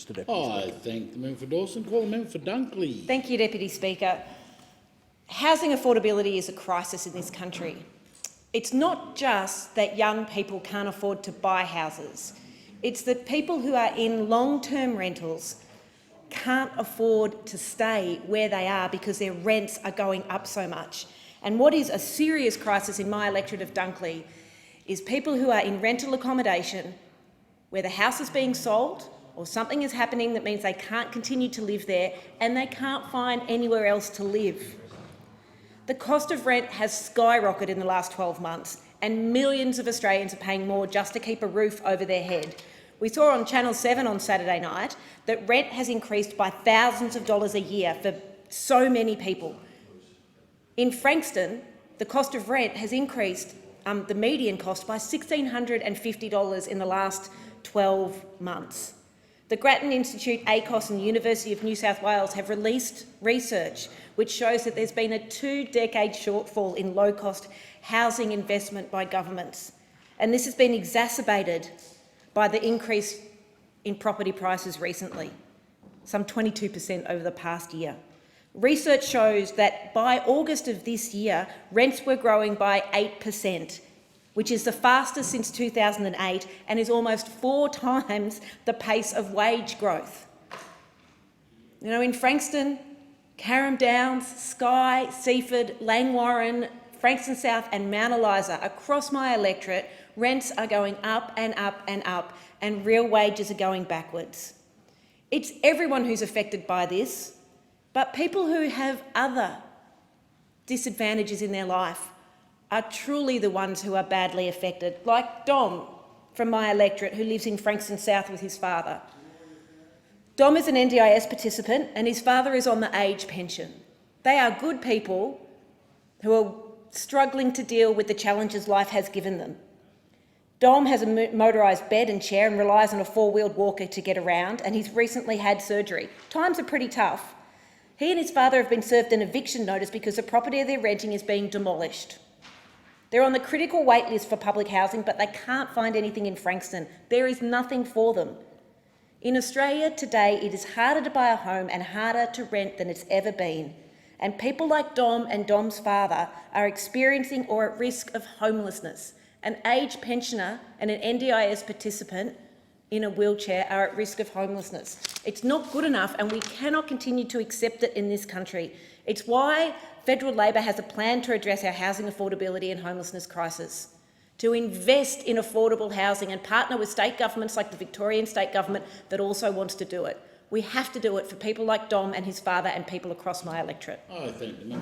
Mr Deputy Speaker. I thank the member for Dawson. Call the member for Dunkley. Thank you, Deputy Speaker. Housing affordability is a crisis in this country. It's not just that young people can't afford to buy houses. It's that people who are in long-term rentals can't afford to stay where they are because their rents are going up so much. And what is a serious crisis in my electorate of Dunkley is people who are in rental accommodation where the house is being sold or something is happening that means they can't continue to live there and they can't find anywhere else to live. The cost of rent has skyrocketed in the last 12 months and millions of Australians are paying more just to keep a roof over their head. We saw on Channel 7 on Saturday night that rent has increased by thousands of dollars a year for so many people. In Frankston, the cost of rent has increased, the median cost, by $1,650 in the last 12 months. The Grattan Institute, ACOS and the University of New South Wales have released research which shows that there's been a 2-decade shortfall in low-cost housing investment by governments. And this has been exacerbated by the increase in property prices recently, some 22% over the past year. Research shows that by August of this year, rents were growing by 8%, which is the fastest since 2008 and is almost 4 times the pace of wage growth. You know, in Frankston, Carrum Downs, Skye, Seaford, Langwarrin, Frankston South and Mount Eliza, across my electorate, rents are going up and up and up and real wages are going backwards. It's everyone who's affected by this, but people who have other disadvantages in their life are truly the ones who are badly affected, like Dom from my electorate who lives in Frankston South with his father. Dom is an NDIS participant and his father is on the age pension. They are good people who are struggling to deal with the challenges life has given them. Dom has a motorised bed and chair and relies on a 4-wheeled walker to get around, and he's recently had surgery. Times are pretty tough. He and his father have been served an eviction notice because the property they're renting is being demolished. They're on the critical wait list for public housing, but they can't find anything in Frankston. There is nothing for them. In Australia today, it is harder to buy a home and harder to rent than it's ever been. And people like Dom and Dom's father are experiencing or at risk of homelessness. An aged pensioner and an NDIS participant in a wheelchair are at risk of homelessness. It's not good enough and we cannot continue to accept it in this country. It's why Federal Labor has a plan to address our housing affordability and homelessness crisis, to invest in affordable housing and partner with state governments like the Victorian State Government that also wants to do it. We have to do it for people like Dom and his father and people across my electorate. I thank the member.